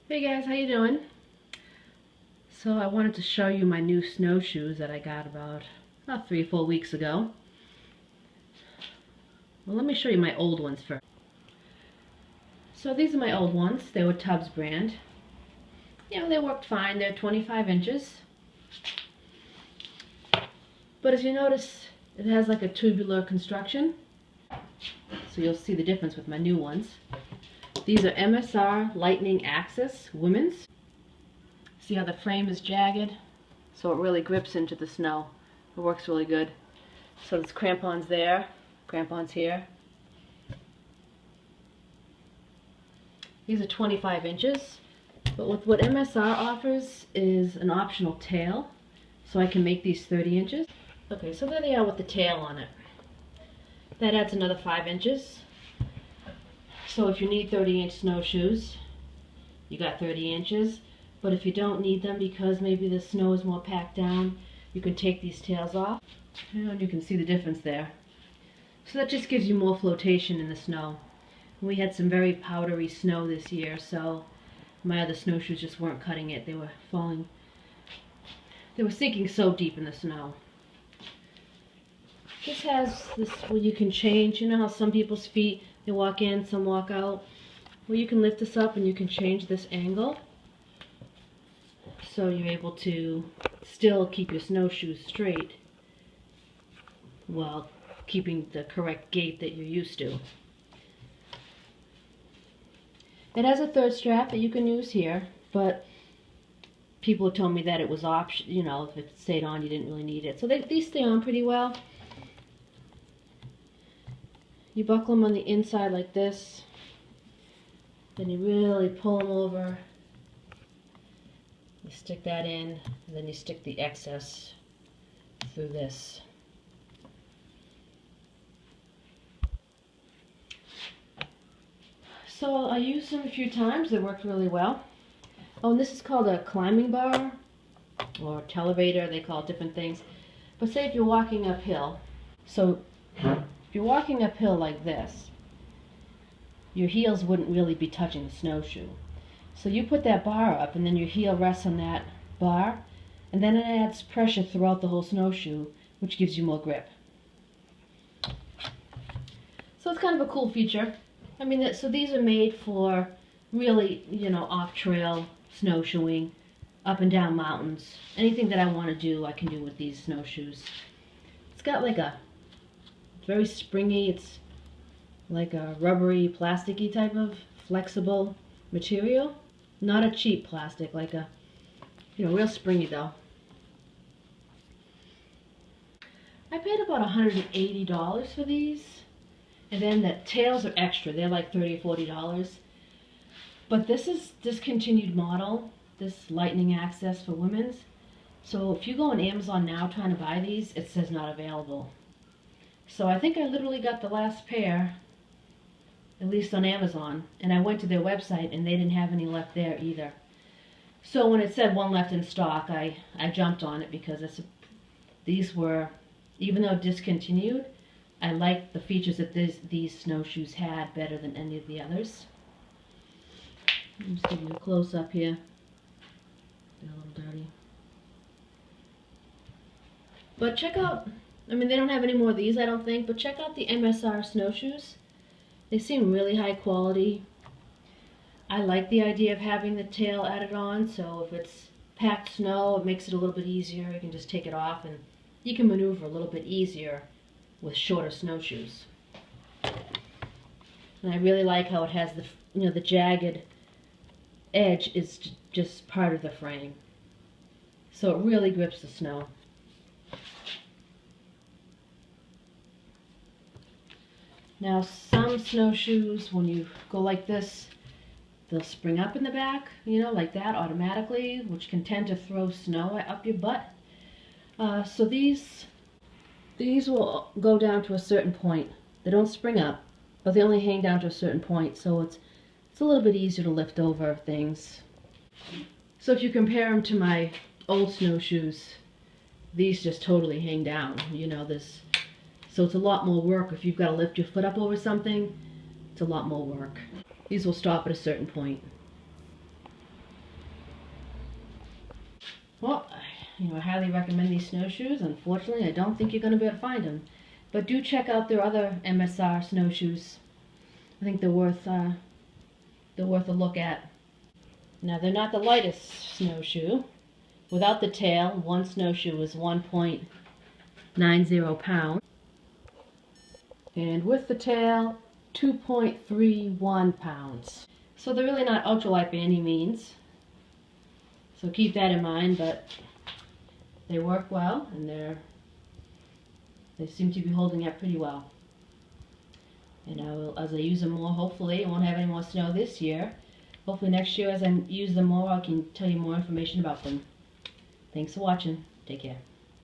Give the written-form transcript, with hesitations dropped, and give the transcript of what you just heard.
Hey guys, how you doing? So I wanted to show you my new snowshoes that I got about 3 or 4 weeks ago. Well, let me show you my old ones first. So these are my old ones. They were Tubbs brand. You know, they worked fine. They're 25 inches. But as you notice, it has like a tubular construction. So you'll see the difference with my new ones. These are MSR Lightning Axis women's. See how the frame is jagged? So it really grips into the snow. It works really good. So there's crampons there, crampons here. These are 25 inches. But what MSR offers is an optional tail. So I can make these 30 inches. Okay, so there they are with the tail on it. That adds another 5 inches. So if you need 30-inch snowshoes, you got 30 inches. But if you don't need them because maybe the snow is more packed down, you can take these tails off. And you can see the difference there. So that just gives you more flotation in the snow. We had some very powdery snow this year, so my other snowshoes just weren't cutting it. They were falling. They were sinking so deep in the snow. This has this where you can change. You know how some people's feet, they walk in, some walk out? Well, you can lift this up and you can change this angle. So you're able to still keep your snowshoes straight while keeping the correct gait that you're used to. It has a third strap that you can use here, but people told me that it was option. You know, if it stayed on, you didn't really need it. So these stay on pretty well. You buckle them on the inside like this, then you really pull them over. You stick that in, and then you stick the excess through this. So I used them a few times. They worked really well. Oh, and this is called a climbing bar or televator. They call it different things. But say if you're walking uphill. So if you're walking uphill like this, your heels wouldn't really be touching the snowshoe. So you put that bar up and then your heel rests on that bar, and then it adds pressure throughout the whole snowshoe, which gives you more grip. So it's kind of a cool feature. I mean, so these are made for really, you know, off-trail snowshoeing, up and down mountains. Anything that I want to do, I can do with these snowshoes. It's got like it's very springy. It's like a rubbery, plasticky type of flexible material. Not a cheap plastic, like a, you know, real springy though. I paid about $180 for these. And then the tails are extra. They're like $30 or $40. But this is discontinued model, this Lightning Access for women's. So if you go on Amazon now trying to buy these, it says not available. So I think I literally got the last pair, at least on Amazon. And I went to their website and they didn't have any left there either. So when it said one left in stock, I jumped on it because these were, even though discontinued, I liked the features that these snowshoes had better than any of the others. Let me just give you a close-up here. They're a little dirty. But check out, I mean, they don't have any more of these, I don't think, but check out the MSR snowshoes. They seem really high quality. I like the idea of having the tail added on, so if it's packed snow, it makes it a little bit easier. You can just take it off and you can maneuver a little bit easier with shorter snowshoes. And I really like how it has the, you know, the jagged edge is just part of the frame. So it really grips the snow. Now some snowshoes, when you go like this, they'll spring up in the back, you know, like that automatically, which can tend to throw snow up your butt. So these will go down to a certain point. They don't spring up, but they only hang down to a certain point, so it's a little bit easier to lift over things. So if you compare them to my old snowshoes, these just totally hang down, you know, so it's a lot more work. If you've got to lift your foot up over something, it's a lot more work. These will stop at a certain point. Well, I highly recommend these snowshoes. Unfortunately, I don't think you're going to be able to find them. But do check out their other MSR snowshoes. I think they're worth a look at. Now, they're not the lightest snowshoe. Without the tail, one snowshoe is 1.90 pounds. And with the tail, 2.31 pounds. So they're really not ultralight by any means. So keep that in mind, but they work well, and they seem to be holding up pretty well. And as I use them more, hopefully I won't have any more snow this year. Hopefully next year as I use them more, I can tell you more information about them. Thanks for watching. Take care.